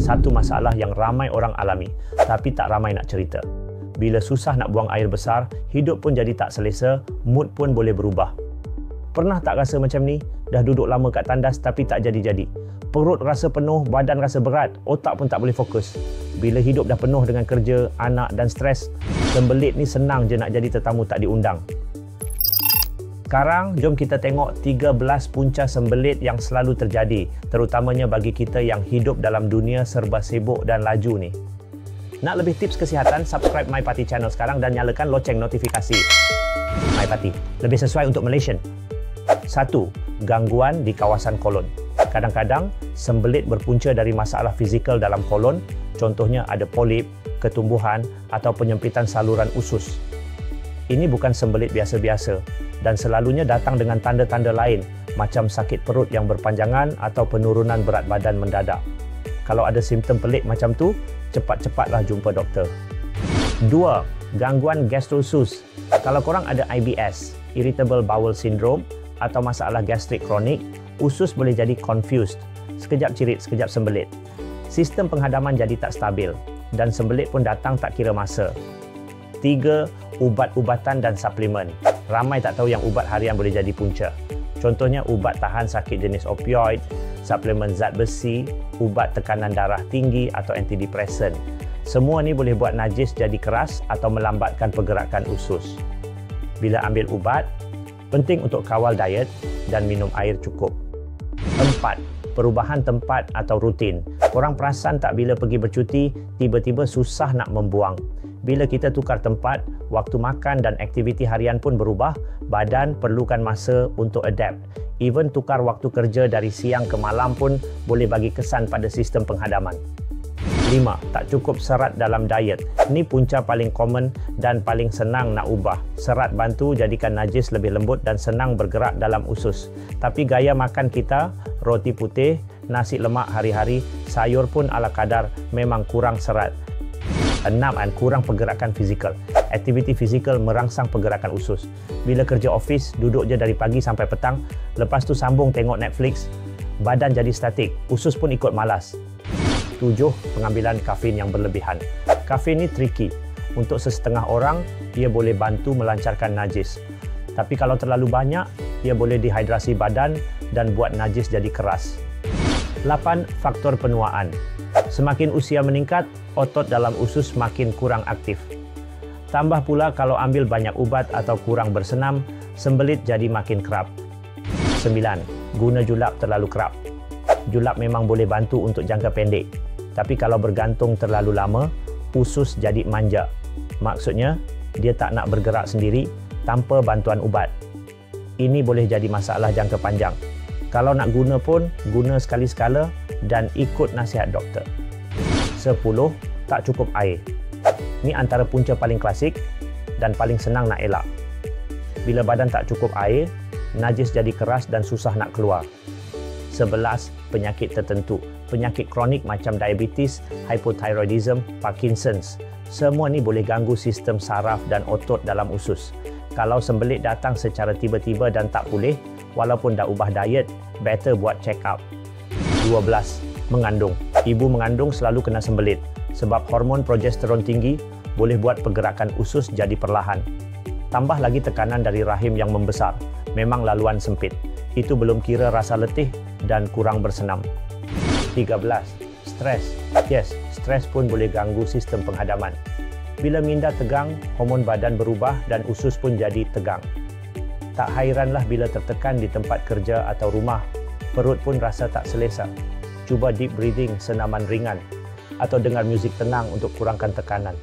satu masalah yang ramai orang alami, tapi tak ramai nak cerita. Bila susah nak buang air besar, hidup pun jadi tak selesa, mood pun boleh berubah. Pernah tak rasa macam ni? Dah duduk lama kat tandas tapi tak jadi-jadi. Perut rasa penuh, badan rasa berat, otak pun tak boleh fokus. Bila hidup dah penuh dengan kerja, anak dan stres, sembelit ni senang je nak jadi tetamu tak diundang. Sekarang, jom kita tengok 13 punca sembelit yang selalu terjadi, terutamanya bagi kita yang hidup dalam dunia serba sibuk dan laju ni. Nak lebih tips kesihatan, subscribe MyPati channel sekarang dan nyalakan loceng notifikasi. MyPati, lebih sesuai untuk Malaysian. 1. Gangguan di kawasan kolon. Kadang-kadang, sembelit berpunca dari masalah fizikal dalam kolon, contohnya ada polip, ketumbuhan atau penyempitan saluran usus. Ini bukan sembelit biasa-biasa dan selalunya datang dengan tanda-tanda lain macam sakit perut yang berpanjangan atau penurunan berat badan mendadak. Kalau ada simptom pelik macam tu, cepat-cepatlah jumpa doktor. 2. Gangguan gastrosus. Kalau korang ada IBS, Irritable Bowel Syndrome, atau masalah gastrik kronik, usus boleh jadi confused. Sekejap cirit, sekejap sembelit. Sistem penghadaman jadi tak stabil dan sembelit pun datang tak kira masa. 3. Ubat-ubatan dan suplemen. Ramai tak tahu yang ubat harian boleh jadi punca. Contohnya ubat tahan sakit jenis opioid, suplemen zat besi, ubat tekanan darah tinggi atau antidepresan. Semua ni boleh buat najis jadi keras atau melambatkan pergerakan usus. Bila ambil ubat, penting untuk kawal diet dan minum air cukup. 4. Perubahan tempat atau rutin. Korang perasan tak bila pergi bercuti, tiba-tiba susah nak membuang. Bila kita tukar tempat, waktu makan dan aktiviti harian pun berubah, badan perlukan masa untuk adapt. Even tukar waktu kerja dari siang ke malam pun boleh bagi kesan pada sistem penghadaman. 5. Tak cukup serat dalam diet. Ini punca paling common dan paling senang nak ubah. Serat bantu jadikan najis lebih lembut dan senang bergerak dalam usus. Tapi gaya makan kita, roti putih, nasi lemak hari-hari, sayur pun ala kadar, memang kurang serat. 6. Kurang pergerakan fizikal. Aktiviti fizikal merangsang pergerakan usus. Bila kerja office, duduk je dari pagi sampai petang, lepas tu sambung tengok Netflix, badan jadi statik, usus pun ikut malas. 7. Pengambilan kafein yang berlebihan. Kafein ni tricky. Untuk sesetengah orang, ia boleh bantu melancarkan najis. Tapi kalau terlalu banyak, ia boleh dehidrasi badan dan buat najis jadi keras. 8. Faktor penuaan. Semakin usia meningkat, otot dalam usus makin kurang aktif. Tambah pula kalau ambil banyak ubat atau kurang bersenam, sembelit jadi makin kerap. 9. Guna julap terlalu kerap. Julap memang boleh bantu untuk jangka pendek. Tapi kalau bergantung terlalu lama, usus jadi manja. Maksudnya, dia tak nak bergerak sendiri tanpa bantuan ubat. Ini boleh jadi masalah jangka panjang. Kalau nak guna pun, guna sekali-sekala dan ikut nasihat doktor. 10. Tak cukup air. Ini antara punca paling klasik dan paling senang nak elak. Bila badan tak cukup air, najis jadi keras dan susah nak keluar. 11. Penyakit tertentu. Penyakit kronik macam diabetes, hypothyroidism, Parkinson's. Semua ni boleh ganggu sistem saraf dan otot dalam usus. Kalau sembelit datang secara tiba-tiba dan tak pulih, walaupun dah ubah diet, better buat check up. 12. Mengandung. Ibu mengandung selalu kena sembelit sebab hormon progesteron tinggi boleh buat pergerakan usus jadi perlahan. Tambah lagi tekanan dari rahim yang membesar. Memang laluan sempit. Itu belum kira rasa letih dan kurang bersenam. 13. Stres. Yes, stres pun boleh ganggu sistem penghadaman. Bila minda tegang, hormon badan berubah dan usus pun jadi tegang. Tak hairanlah bila tertekan di tempat kerja atau rumah, perut pun rasa tak selesa. Cuba deep breathing senaman ringan atau dengar muzik tenang untuk kurangkan tekanan.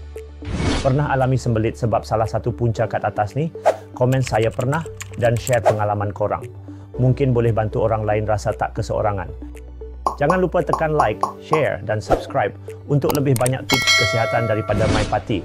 Pernah alami sembelit sebab salah satu punca kat atas ni? Komen saya pernah dan share pengalaman korang. Mungkin boleh bantu orang lain rasa tak keseorangan. Jangan lupa tekan like, share dan subscribe untuk lebih banyak tips kesihatan daripada MyPati.